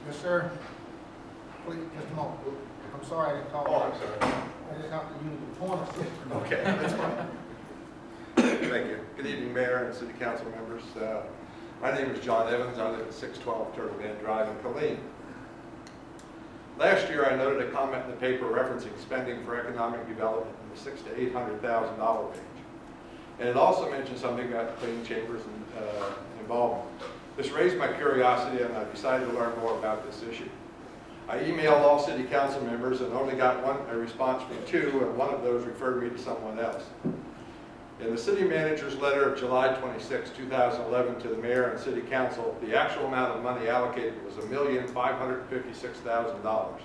Yes, sir. Please, just a moment. I'm sorry I didn't call. Oh, I'm sorry. I just have to use the point of system. Okay, that's fine. Thank you. Good evening, Mayor and City Council members. My name is John Evans. I live at 612 Turtle Bend Drive in Killeen. Last year, I noted a comment in the paper referencing spending for economic development in the $600,000 to $800,000 range. And it also mentioned something about the cleaning chambers and involvement. This raised my curiosity, and I decided to learn more about this issue. I emailed all City Council members and only got a response from two, and one of those referred me to someone else. In the City Manager's letter of July 26, 2011 to the Mayor and City Council, the actual amount of money allocated was $1,556,000.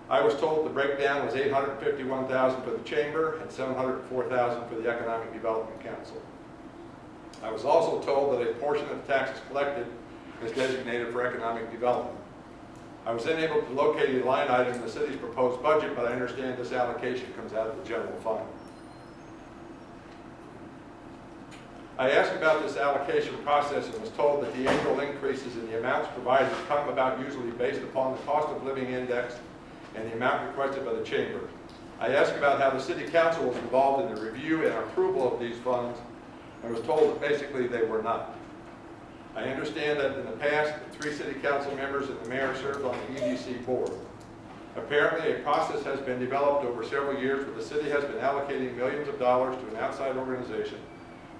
I was told the breakdown was $851,000 for the Chamber and $704,000 for the Economic Development Council. I was also told that a portion of the taxes collected is designated for economic development. I was then able to locate a line item in the city's proposed budget, but I understand this allocation comes out of the general fund. I asked about this allocation process and was told that the annual increases in the amounts provided come about usually based upon the cost of living index and the amount requested by the Chamber. I asked about how the City Council was involved in the review and approval of these funds and was told that basically they were not. I understand that in the past, 3 City Council members and the Mayor served on the EDC board. Apparently, a process has been developed over several years where the city has been allocating millions of dollars to an outside organization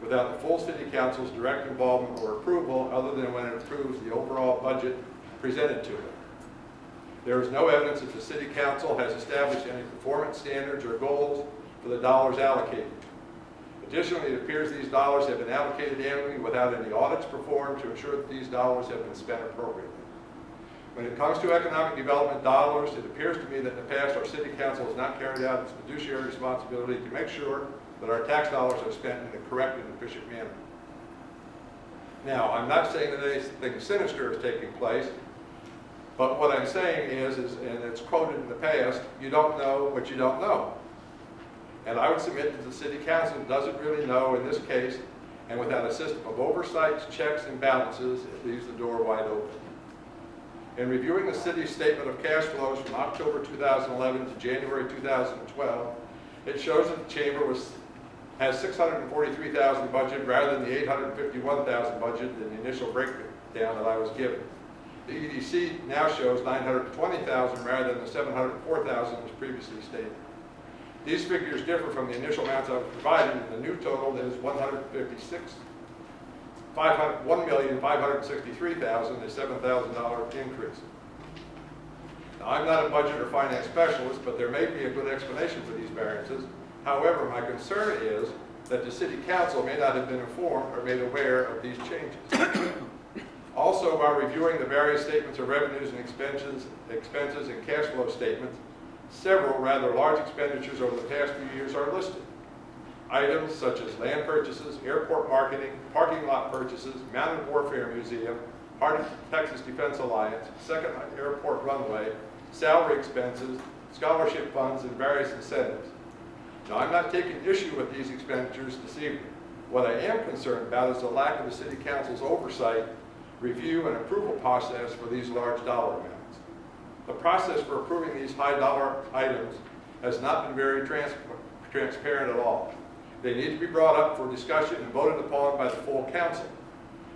without the full City Council's direct involvement or approval other than when it approves the overall budget presented to it. There is no evidence that the City Council has established any performance standards or goals for the dollars allocated. Additionally, it appears these dollars have been allocated annually without any audits performed to ensure that these dollars have been spent appropriately. When it comes to economic development dollars, it appears to me that in the past our City Council has not carried out its fiduciary responsibility to make sure that our tax dollars are spent in a correct and efficient manner. Now, I'm not saying that anything sinister is taking place, but what I'm saying is, and it's quoted in the past, you don't know what you don't know. And I would submit that the City Council doesn't really know in this case, and without a system of oversights, checks, and balances, it leaves the door wide open. In reviewing the city's statement of cash flows from October 2011 to January 2012, it shows that the Chamber has $643,000 budget rather than the $851,000 budget in the initial breakdown that I was given. The EDC now shows $920,000 rather than the $704,000 as previously stated. These figures differ from the initial amounts I was provided, and the new total is $1,563,000, a $7,000 increase. Now, I'm not a budget or finance specialist, but there may be a good explanation for these variances. However, my concern is that the City Council may not have been informed or made aware of these changes. Also, while reviewing the various statements of revenues and expenses and cash flow statements, several rather large expenditures over the past few years are listed. Items such as land purchases, airport marketing, parking lot purchases, Mounted Warfare Museum, Heart of Texas Defense Alliance, second airport runway, salary expenses, scholarship funds, and various incentives. Now, I'm not taking issue with these expenditures this evening. What I am concerned about is the lack of the City Council's oversight, review, and approval process for these large dollar amounts. The process for approving these high dollar items has not been very transparent at all. They need to be brought up for discussion and voted upon by the full council.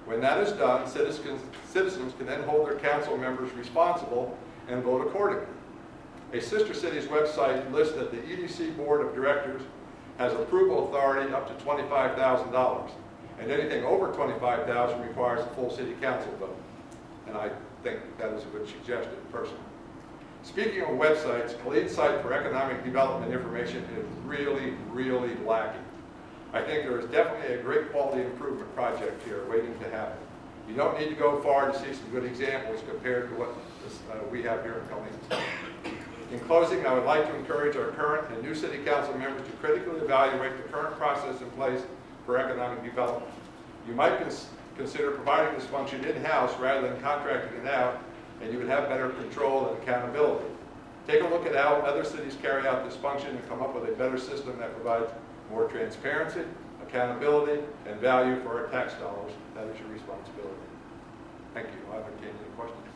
When that is done, citizens can then hold their council members responsible and vote accordingly. A sister city's website lists that the EDC Board of Directors has approval authority up to $25,000, and anything over $25,000 requires a full City Council vote. And I think that is a good suggestion, personally. Speaking of websites, Killeen's site for economic development information is really, really lacking. I think there is definitely a great quality improvement project here waiting to happen. You don't need to go far to see some good examples compared to what we have here in Killeen. In closing, I would like to encourage our current and new City Council members to critically evaluate the current process in place for economic development. You might consider providing this function in-house rather than contracting it out, and you would have better control and accountability. Take a look at how other cities carry out this function and come up with a better system that provides more transparency, accountability, and value for our tax dollars. That is your responsibility. Thank you. I'll entertain any questions.